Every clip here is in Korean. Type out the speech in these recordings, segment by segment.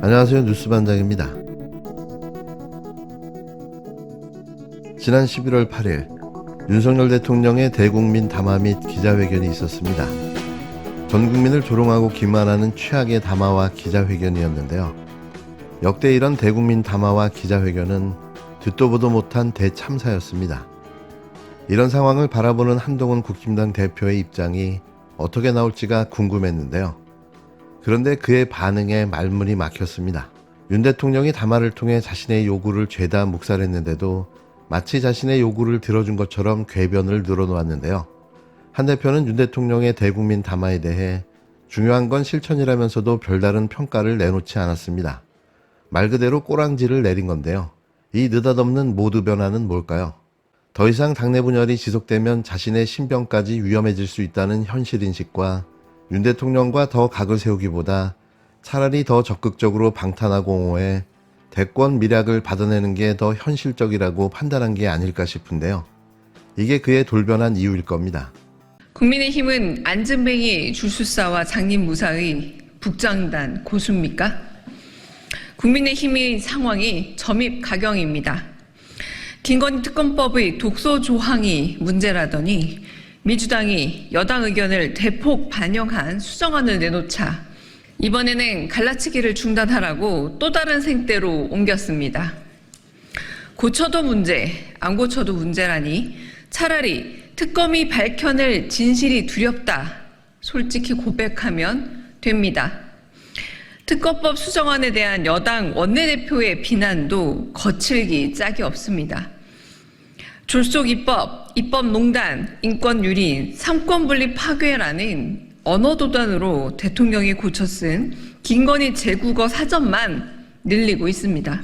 안녕하세요. 뉴스반장입니다. 지난 11월 8일 윤석열 대통령의 대국민 담화 및 기자회견이 있었습니다. 전 국민을 조롱하고 기만하는 최악의 담화와 기자회견이었는데요. 역대 이런 대국민 담화와 기자회견은 듣도 보도 못한 대참사였습니다. 이런 상황을 바라보는 한동훈 국힘당 대표의 입장이 어떻게 나올지가 궁금했는데요. 그런데 그의 반응에 말문이 막혔습니다. 윤 대통령이 담화를 통해 자신의 요구를 죄다 묵살했는데도 마치 자신의 요구를 들어준 것처럼 궤변을 늘어놓았는데요. 한 대표는 윤 대통령의 대국민 담화에 대해 중요한 건 실천이라면서도 별다른 평가를 내놓지 않았습니다. 말 그대로 꼬랑지를 내린 건데요. 이 느닷없는 모두 변화는 뭘까요? 더 이상 당내 분열이 지속되면 자신의 신병까지 위험해질 수 있다는 현실인식과 윤 대통령과 더 각을 세우기보다 차라리 더 적극적으로 방탄하고 옹호해 대권 밀약을 받아내는 게 더 현실적이라고 판단한 게 아닐까 싶은데요. 이게 그의 돌변한 이유일 겁니다. 국민의힘은 안진뱅이 줄수사와 장님무사의 북장단 고수입니까? 국민의힘의 상황이 점입가경입니다. 김건희 특검법의 독소 조항이 문제라더니 민주당이 여당 의견을 대폭 반영한 수정안을 내놓자 이번에는 갈라치기를 중단하라고 또 다른 생떼로 옮겼습니다. 고쳐도 문제, 안 고쳐도 문제라니 차라리 특검이 밝혀낼 진실이 두렵다. 솔직히 고백하면 됩니다. 특검법 수정안에 대한 여당 원내대표의 비난도 거칠기 짝이 없습니다. 졸속 입법, 입법농단, 인권유린, 삼권분립 파괴라는 언어도단으로 대통령이 고쳐 쓴 김건희 제국어 사전만 늘리고 있습니다.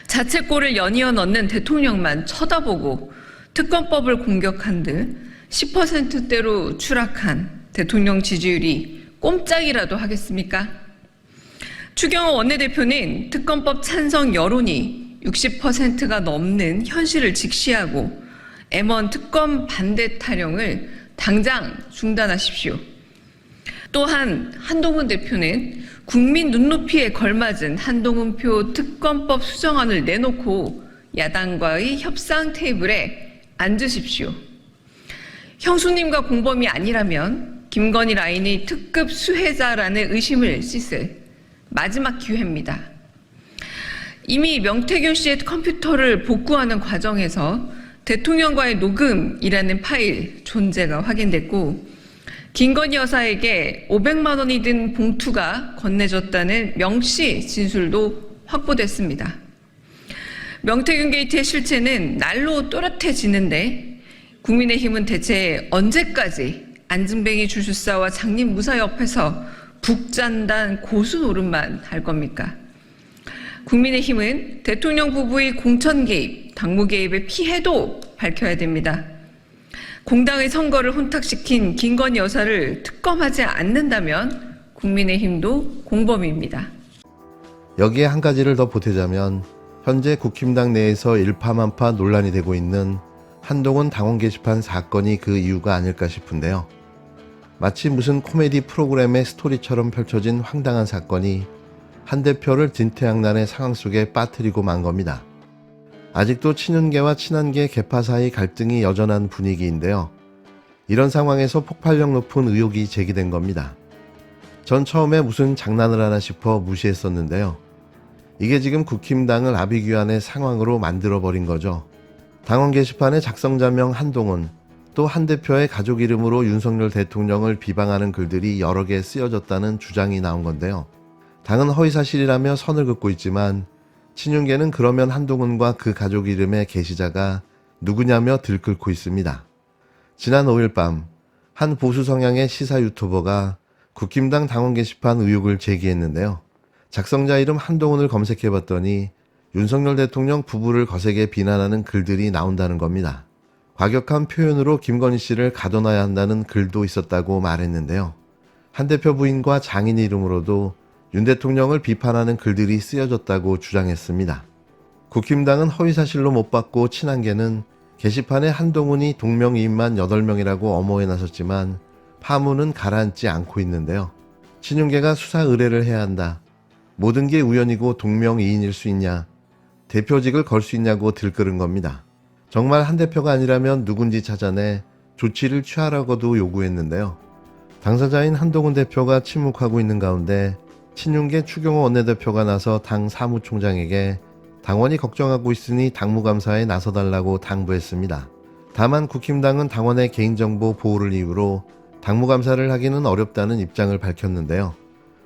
자책골을 연이어 넣는 대통령만 쳐다보고 특검법을 공격한 듯 10%대로 추락한 대통령 지지율이 꼼짝이라도 하겠습니까? 추경호 원내대표는 특검법 찬성 여론이 60%가 넘는 현실을 직시하고 M1 특검 반대 타령을 당장 중단하십시오. 또한 한동훈 대표는 국민 눈높이에 걸맞은 한동훈표 특검법 수정안을 내놓고 야당과의 협상 테이블에 앉으십시오. 형수님과 공범이 아니라면 김건희 라인의 특급 수혜자라는 의심을 씻을 마지막 기회입니다. 이미 명태균 씨의 컴퓨터를 복구하는 과정에서 대통령과의 녹음이라는 파일 존재가 확인됐고 김건희 여사에게 500만 원이 든 봉투가 건네졌다는 명시 진술도 확보됐습니다. 명태균 게이트의 실체는 날로 또렷해지는데 국민의힘은 대체 언제까지 안진뱅이 줄수사와 장님무사 옆에서 북잔단 고수 노릇만 할 겁니까? 국민의힘은 대통령 부부의 공천 개입, 당무 개입의 피해도 밝혀야 됩니다. 공당의 선거를 혼탁시킨 김건희 여사를 특검하지 않는다면 국민의힘도 공범입니다. 여기에 한 가지를 더 보태자면 현재 국힘당 내에서 일파만파 논란이 되고 있는 한동훈 당원 게시판 사건이 그 이유가 아닐까 싶은데요. 마치 무슨 코미디 프로그램의 스토리처럼 펼쳐진 황당한 사건이 한 대표를 진퇴양난의 상황 속에 빠뜨리고 만 겁니다. 아직도 친윤계와 친한계 계파 사이 갈등이 여전한 분위기인데요. 이런 상황에서 폭발력 높은 의혹이 제기된 겁니다. 전 처음에 무슨 장난을 하나 싶어 무시했었는데요. 이게 지금 국힘당을 아비규환의 상황으로 만들어버린 거죠. 당원 게시판의 작성자명 한동훈, 또 한 대표의 가족 이름으로 윤석열 대통령을 비방하는 글들이 여러 개 쓰여졌다는 주장이 나온 건데요. 당은 허위사실이라며 선을 긋고 있지만 친윤계는 그러면 한동훈과 그 가족 이름의 게시자가 누구냐며 들끓고 있습니다. 지난 5일 밤 한 보수 성향의 시사 유튜버가 국힘당 당원 게시판 의혹을 제기했는데요. 작성자 이름 한동훈을 검색해봤더니 윤석열 대통령 부부를 거세게 비난하는 글들이 나온다는 겁니다. 과격한 표현으로 김건희 씨를 가둬놔야 한다는 글도 있었다고 말했는데요. 한 대표 부인과 장인 이름으로도 윤 대통령을 비판하는 글들이 쓰여졌다고 주장했습니다. 국힘당은 허위사실로 못 받고 친한계는 게시판에 한동훈이 동명이인만 8명이라고 엄호해 나섰지만 파문은 가라앉지 않고 있는데요. 친윤계가 수사 의뢰를 해야 한다. 모든 게 우연이고 동명이인일 수 있냐, 대표직을 걸 수 있냐고 들끓은 겁니다. 정말 한 대표가 아니라면 누군지 찾아내 조치를 취하라고도 요구했는데요. 당사자인 한동훈 대표가 침묵하고 있는 가운데 친윤계 추경호 원내대표가 나서 당 사무총장에게 당원이 걱정하고 있으니 당무감사에 나서달라고 당부했습니다. 다만 국힘당은 당원의 개인정보 보호를 이유로 당무감사를 하기는 어렵다는 입장을 밝혔는데요.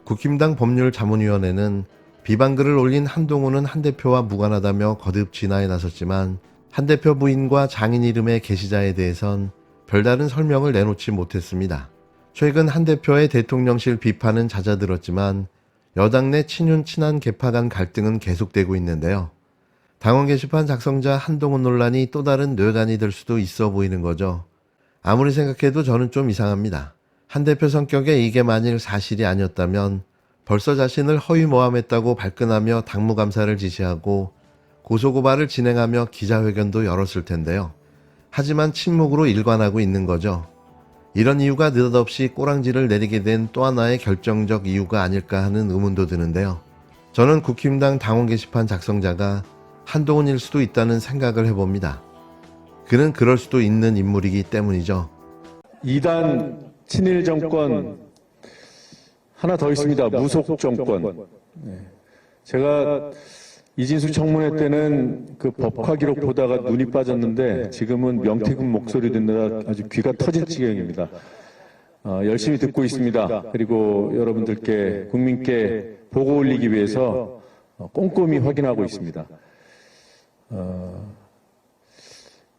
국힘당 법률자문위원회는 비방글을 올린 한동훈은 한 대표와 무관하다며 거듭 진화에 나섰지만 한 대표 부인과 장인 이름의 게시자에 대해선 별다른 설명을 내놓지 못했습니다. 최근 한 대표의 대통령실 비판은 잦아들었지만 여당 내 친윤 친한 계파 간 갈등은 계속되고 있는데요. 당원 게시판 작성자 한동훈 논란이 또 다른 뇌관이 될 수도 있어 보이는 거죠. 아무리 생각해도 저는 좀 이상합니다. 한 대표 성격에 이게 만일 사실이 아니었다면 벌써 자신을 허위 모함했다고 발끈하며 당무감사를 지시하고 고소고발을 진행하며 기자회견도 열었을 텐데요. 하지만 침묵으로 일관하고 있는 거죠. 이런 이유가 느닷없이 꼬랑지를 내리게 된 또 하나의 결정적 이유가 아닐까 하는 의문도 드는데요. 저는 국힘당 당원 게시판 작성자가 한동훈일 수도 있다는 생각을 해봅니다. 그는 그럴 수도 있는 인물이기 때문이죠. 2단 친일 정권 하나 더 있습니다. 무속 정권. 제가 이진수 청문회 때는 그 법화 기록 보다가 눈이 빠졌는데 지금은 명태균 목소리 듣느라 아주 귀가 터질 지경입니다. 열심히 듣고 있습니다. 그리고 여러분들께 국민께 보고 올리기 위해서 꼼꼼히 확인하고 있습니다.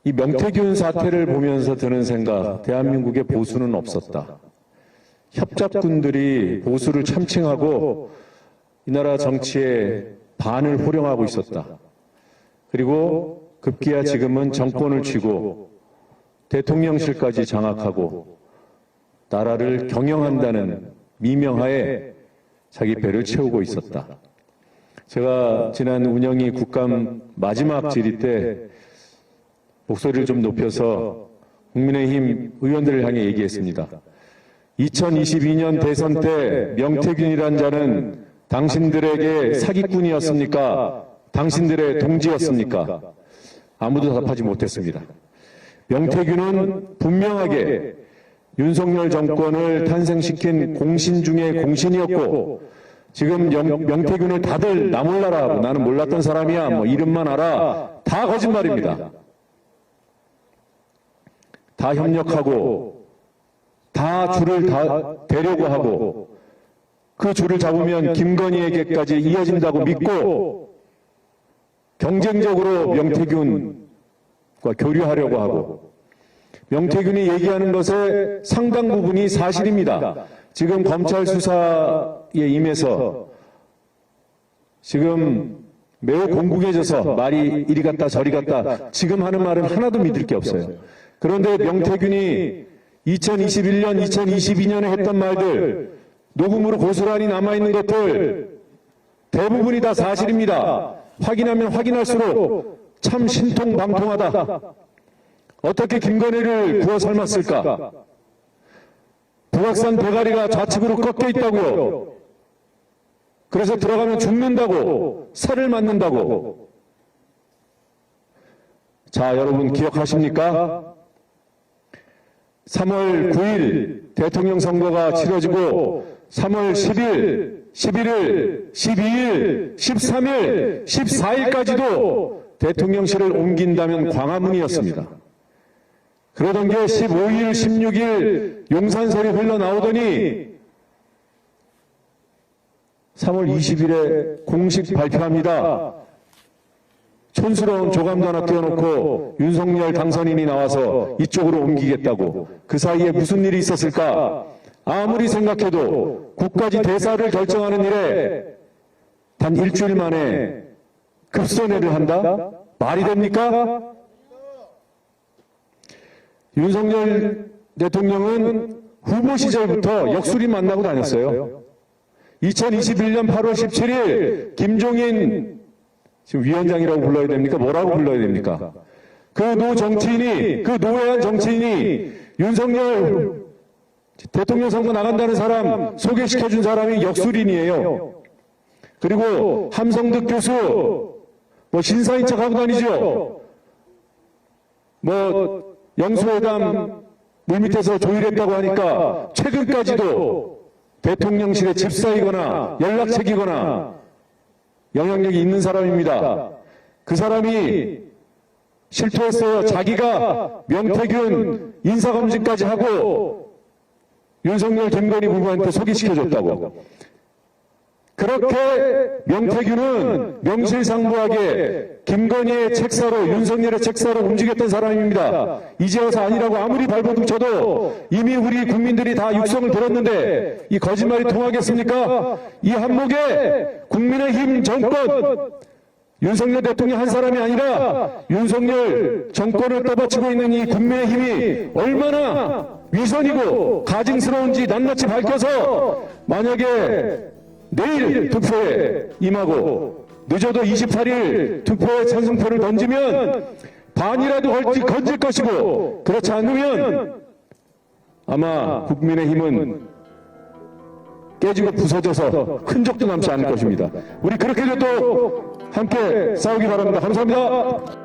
이 명태균 사태를 보면서 드는 생각, 대한민국에 보수는 없었다. 협잡군들이 보수를 참칭하고 이 나라 정치에 반을 호령하고 있었다. 그리고 급기야 지금은 정권을 쥐고 대통령실까지 장악하고 나라를 경영한다는 미명하에 자기 배를 채우고 있었다. 제가 지난 운영위 국감 마지막 질의 때 목소리를 좀 높여서 국민의힘 의원들을 향해 얘기했습니다. 2022년 대선 때 명태균이란 자는 당신들에게 사기꾼이었습니까? 당신들의 동지였습니까? 아무도 답하지 못했습니다. 명태균은 분명하게 윤석열 정권을 탄생시킨 공신 중에 공신이었고 지금 명태균을 다들 나 몰라라 하고 나는 몰랐던 사람이야 뭐 이름만 알아 다 거짓말입니다. 다 협력하고 다 줄을 다 대려고 하고 그 줄을 잡으면 김건희에게까지 이어진다고 믿고 경쟁적으로 명태균과 교류하려고 하고 명태균이 얘기하는 것의 상당 부분이 사실입니다. 지금 검찰 수사에 임해서 지금 매우 공공해져서 말이 이리 갔다 저리 갔다 지금 하는 말은 하나도 믿을 게 없어요. 그런데 명태균이 2021년, 2022년에 했던 말들 녹음으로 고스란히 남아있는 것들 대부분이 다 사실입니다. 확인하면 확인할수록 참 신통방통하다. 어떻게 김건희를 구워 삶았을까? 북악산 대가리가 좌측으로 꺾여 있다고요. 그래서 들어가면 죽는다고, 살을 맞는다고. 자, 여러분 기억하십니까? 3월 9일 대통령 선거가 치러지고 3월 10일, 11일, 12일, 13일, 14일까지도 대통령실을 옮긴다면 광화문이었습니다. 그러던 게 15일, 16일 용산설이 흘러나오더니 3월 20일에 공식 발표합니다. 촌스러운 조감도 하나 띄워놓고 윤석열 당선인이 나와서 이쪽으로 옮기겠다고. 그 사이에 무슨 일이 있었을까? 아무리 생각해도 국가지 대사를 결정하는 일에 단 일주일 만에 급선회를 한다? 말이 됩니까? 윤석열 대통령은 후보 시절부터 역술이 만나고 다녔어요. 2021년 8월 17일 김종인 지금 위원장이라고 불러야 됩니까? 뭐라고 불러야 됩니까? 그 노 정치인이, 그 노회한 정치인이 윤석열 대통령 선거 나간다는 사람 소개시켜준 사람이 역술인이에요. 그리고 함성득 교수 뭐 신사인 척하고 다니죠. 뭐 영수회담 물밑에서 조율했다고 하니까 최근까지도 대통령실에 집사이거나 연락책이거나 영향력이 있는 사람입니다. 그 사람이 실토했어요. 자기가 명태균 인사검증까지 하고 윤석열, 김건희 부부한테 소개시켜줬다고. 그렇게 명태균은 명실상부하게 김건희의 책사로, 윤석열의 책사로 움직였던 사람입니다. 이제 와서 아니라고 아무리 발버둥 쳐도 이미 우리 국민들이 다 육성을 들었는데 이 거짓말이 통하겠습니까? 이 한목에 국민의힘 정권, 윤석열 대통령 한 사람이 아니라 윤석열 정권을 떠받치고 있는 이 국민의힘이 얼마나 위선이고 가증스러운지 낱낱이 밝혀서 만약에 내일 투표에 임하고 늦어도 28일 투표에 찬성표를 던지면 반이라도 건질 것이고, 그렇지 않으면 아마 국민의힘은 깨지고 부서져서 흔적도 남지 않을 것입니다. 우리 그렇게도 또 함께 싸우기 바랍니다. 감사합니다.